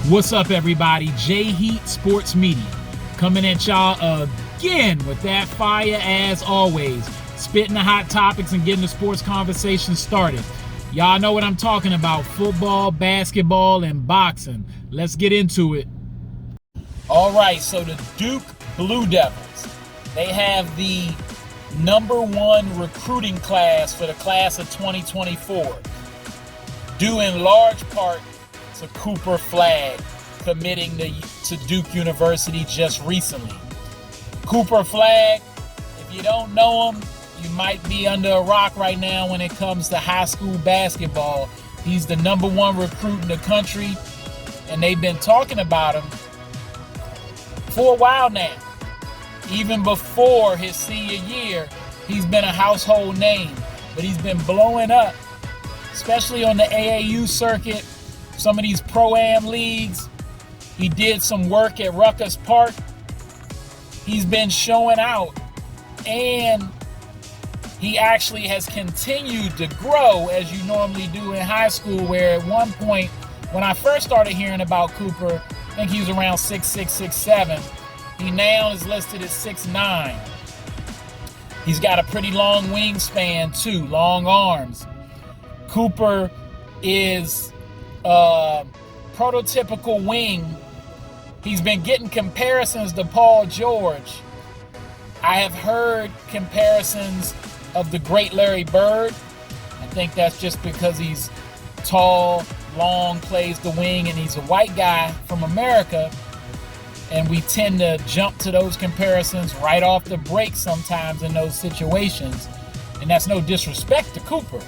What's up, everybody? J-Heat SportsMedia coming at y'all again with that fire as always. Spitting the hot topics and getting the sports conversation started. Y'all know what I'm talking about. Football, basketball, and boxing. Let's get into it. All right, so the Duke Blue Devils, they have the #1 recruiting class for the class of 2024, due in large part to Cooper Flagg committing to Duke University just recently. Cooper Flagg, if you don't know him, you might be under a rock right now when it comes to high school basketball. He's the #1 recruit in the country, and they've been talking about him for a while now. Even before his senior year, he's been a household name, but he's been blowing up, especially on the AAU circuit, some of these Pro-Am leagues. He did some work at Ruckus Park. He's been showing out, and he actually has continued to grow as you normally do in high school, where at one point, when I first started hearing about Cooper, I think he was around 6'6", 6'7". He now is listed at 6'9". He's got a pretty long wingspan too, long arms. Cooper is a prototypical wing. He's been getting comparisons to Paul George. I have heard comparisons of the great Larry Bird. I think that's just because he's tall, long, plays the wing, and he's a white guy from America. And we tend to jump to those comparisons right off the break sometimes in those situations. And that's no disrespect to Cooper,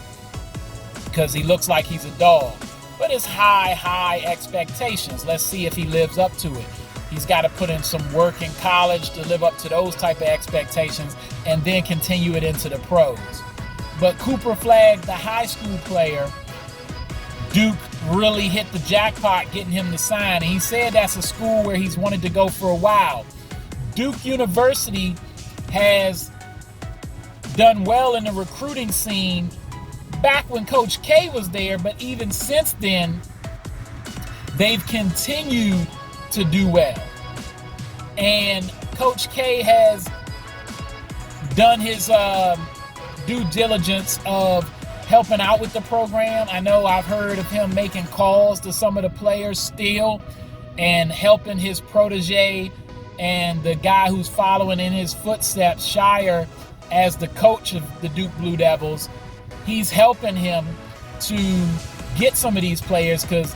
because he looks like he's a dog. But it's high expectations. Let's see if he lives up to it. He's got to put in some work in college to live up to those type of expectations and then continue it into the pros. But Cooper Flagg, the high school player, Duke really hit the jackpot getting him to sign. And he said that's a school where he's wanted to go for a while. Duke University has done well in the recruiting scene back when Coach K was there, but even since then, they've continued to do well. And Coach K has done his due diligence of helping out with the program. I know I've heard of him making calls to some of the players still and helping his protege and the guy who's following in his footsteps, Shire, as the coach of the Duke Blue Devils. He's helping him to get some of these players because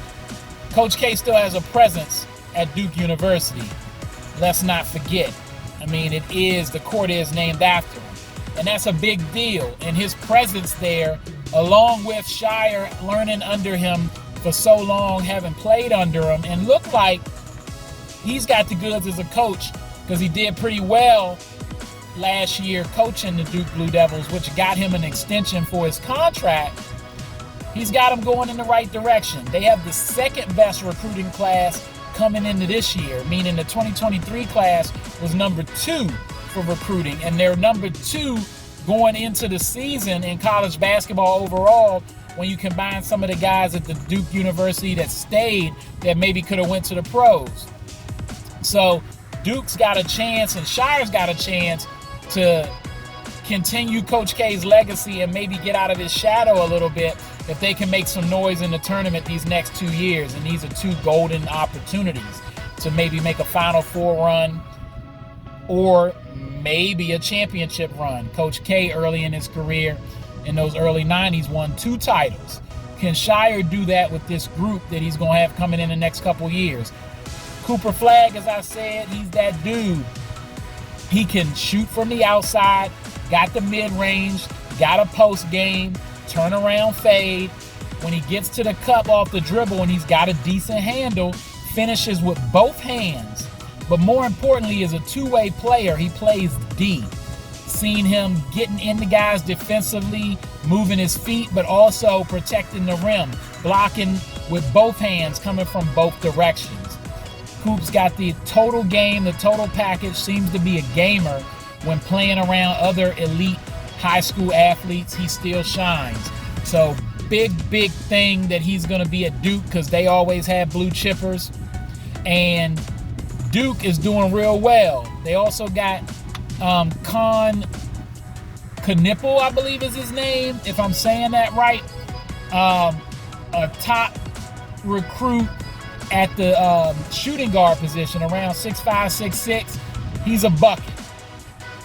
Coach K still has a presence at Duke University. Let's not forget. I mean, the court is named after him. And that's a big deal. And his presence there, along with Shire learning under him for so long, having played under him, and looked like he's got the goods as a coach because he did pretty well last year coaching the Duke Blue Devils, which got him an extension for his contract. He's got him going in the right direction. They have the second best recruiting class coming into this year, meaning the 2023 class was #2 for recruiting, and they're #2 going into the season in college basketball overall when you combine some of the guys at the Duke University that stayed that maybe could have went to the pros. So Duke's got a chance, and Shire's got a chance to continue Coach K's legacy and maybe get out of his shadow a little bit if they can make some noise in the tournament these next 2 years. And these are 2 golden opportunities to maybe make a Final Four run or maybe a championship run. Coach K, early in his career in those early 90s, won 2 titles. Can Shire do that with this group that he's going to have coming in the next couple years? Cooper Flagg, as I said, he's that dude. He can shoot from the outside, got the mid-range, got a post game, turnaround fade. When he gets to the cup off the dribble and he's got a decent handle, finishes with both hands. But more importantly, is a two-way player. He plays D. Seen him getting into guys defensively, moving his feet, but also protecting the rim, blocking with both hands, coming from both directions. Coop's got the total game, the total package, seems to be a gamer. When playing around other elite high school athletes, he still shines. So big thing that he's going to be at Duke because they always have blue chippers. And Duke is doing real well. They also got Con Knipple, I believe is his name, if I'm saying that right. A top recruit at the shooting guard position, around 6'5", 6'6". He's a bucket.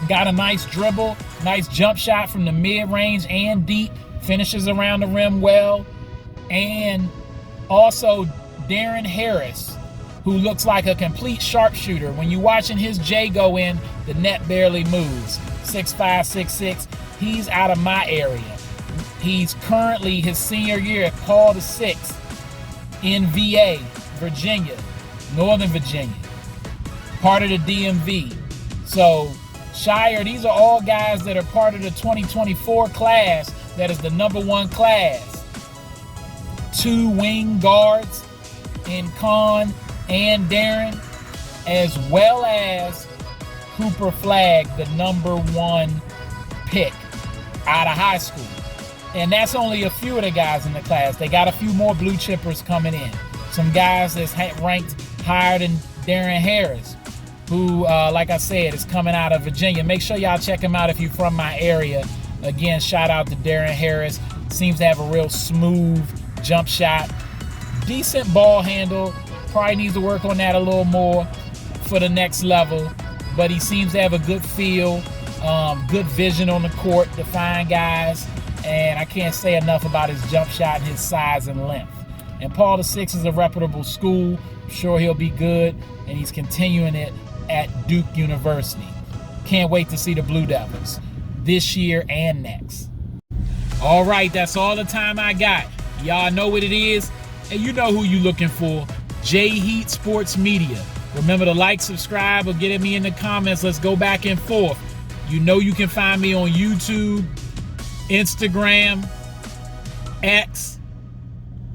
Got a nice dribble, nice jump shot from the mid-range and deep. Finishes around the rim well. And also Darren Harris, who looks like a complete sharpshooter. When you're watching his J go in, the net barely moves. 6'5", 6'6". He's out of my area. He's currently his senior year at Paul VI in VA, Virginia, Northern Virginia, part of the DMV. So, Shire, these are all guys that are part of the 2024 class that is the #1 class. 2 wing guards in Con and Darren, as well as Cooper Flagg, the #1 pick out of high school. And that's only a few of the guys in the class. They got a few more blue chippers coming in. Some guys that's ranked higher than Darren Harris, who, like I said, is coming out of Virginia. Make sure y'all check him out if you're from my area. Again, shout out to Darren Harris. Seems to have a real smooth jump shot. Decent ball handle. Probably needs to work on that a little more for the next level. But he seems to have a good feel, good vision on the court to find guys. And I can't say enough about his jump shot and his size and length. And Paul VI is a reputable school. I'm sure he'll be good. And he's continuing it at Duke University. Can't wait to see the Blue Devils this year and next. All right, that's all the time I got. Y'all know what it is, and you know who you looking for. J Heat Sports Media. Remember to like, subscribe, or get at me in the comments. Let's go back and forth. You know you can find me on YouTube, Instagram, X,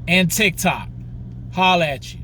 and TikTok. Holla at you.